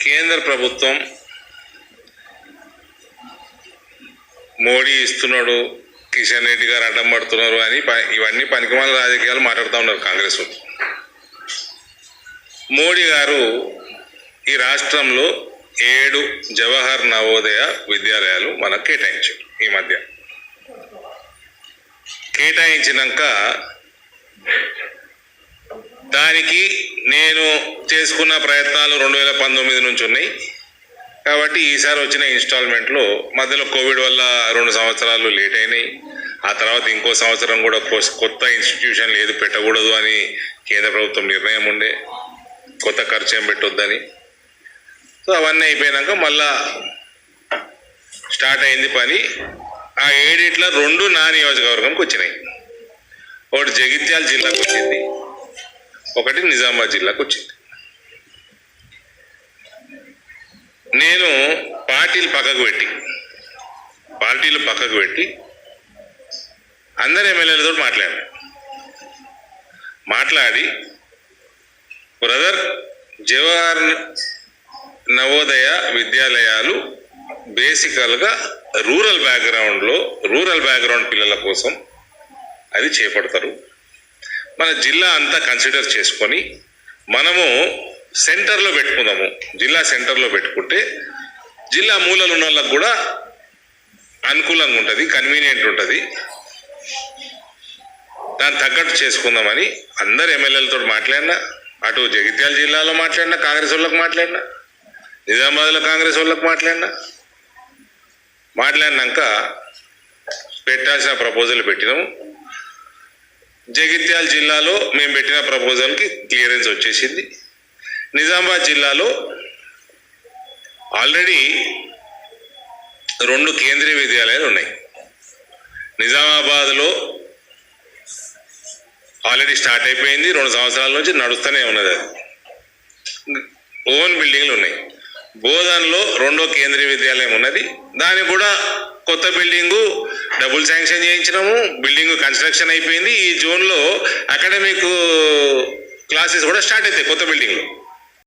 కేంద్ర ప్రభుత్వం మోడీ ఇస్తున్నాడు, కిషన్ రెడ్డి గారు అడ్డం పడుతున్నారు అని ఇవన్నీ పనికిమాల రాజకీయాలు మాట్లాడుతూ ఉన్నారు కాంగ్రెస్. మోడీ గారు ఈ రాష్ట్రంలో 7 జవహర్ నవోదయ విద్యాలయాలు మనకు కేటాయించారు. ఈ మధ్య కేటాయించినాక దానికి నేను చేసుకున్న ప్రయత్నాలు 2019 నుంచి ఉన్నాయి. కాబట్టి ఈసారి వచ్చిన ఇన్స్టాల్మెంట్లో మధ్యలో కోవిడ్ వల్ల 2 సంవత్సరాలు లేట్ అయినాయి. ఆ తర్వాత ఇంకో సంవత్సరం కూడా కొత్త ఇన్స్టిట్యూషన్లు ఏది పెట్టకూడదు అని కేంద్ర ప్రభుత్వం నిర్ణయం ఉండే, కొత్త ఖర్చు ఏం పెట్టొద్దని. సో అవన్నీ అయిపోయినాక మళ్ళా స్టార్ట్ అయింది పని. ఆ 7 2 నా నియోజకవర్గంకి వచ్చినాయి. ఒకటి జగిత్యాల జిల్లాకు వచ్చింది, ఒకటి నిజామాబాద్ జిల్లాకు వచ్చింది. నేను పార్టీలు పక్కకు పెట్టి అందరు ఎమ్మెల్యేలతో మాట్లాడి బ్రదర్, జవహర్ నవోదయ విద్యాలయాలు బేసికల్గా రూరల్ బ్యాక్గ్రౌండ్ పిల్లల కోసం అది చేపడతారు. మన జిల్లా అంతా కన్సిడర్ చేసుకొని మనము సెంటర్లో పెట్టుకుందాము. జిల్లా సెంటర్లో పెట్టుకుంటే జిల్లా మూలలు ఉన్న వాళ్ళకు కూడా అనుకూలంగా ఉంటుంది, కన్వీనియంట్ ఉంటుంది. దాన్ని తగ్గట్టు చేసుకుందామని అందరు ఎమ్మెల్యేలతో మాట్లాడినా, అటు జగిత్యాల జిల్లాలో మాట్లాడినా కాంగ్రెస్ వాళ్ళకి మాట్లాడినా, నిజామాబాద్లో కాంగ్రెస్ వాళ్ళకి మాట్లాడినాక పెట్టాల్సిన ప్రపోజల్ పెట్టినాము. జగిత్యాల జిల్లాలో మేము పెట్టిన ప్రపోజల్కి క్లియరెన్స్ వచ్చేసింది. నిజామాబాద్ జిల్లాలో ఆల్రెడీ 2 కేంద్రీయ విద్యాలయాలు ఉన్నాయి. నిజామాబాద్లో ఆల్రెడీ స్టార్ట్ అయిపోయింది, 2 సంవత్సరాల నుంచి నడుస్తూనే ఉన్నది. అది ఓన్ బిల్డింగ్లు ఉన్నాయి. బోధన్లో 2వ కేంద్రీయ విద్యాలయం ఉన్నది. దానికి కూడా కొత్త బిల్డింగు డబుల్ శాంక్షన్ చేయించినాము. బిల్డింగ్ కన్స్ట్రక్షన్ అయిపోయింది. ఈ జోన్లో అకాడమిక్ క్లాసెస్ కూడా స్టార్ట్ అవుతాయి కొత్త బిల్డింగ్లో.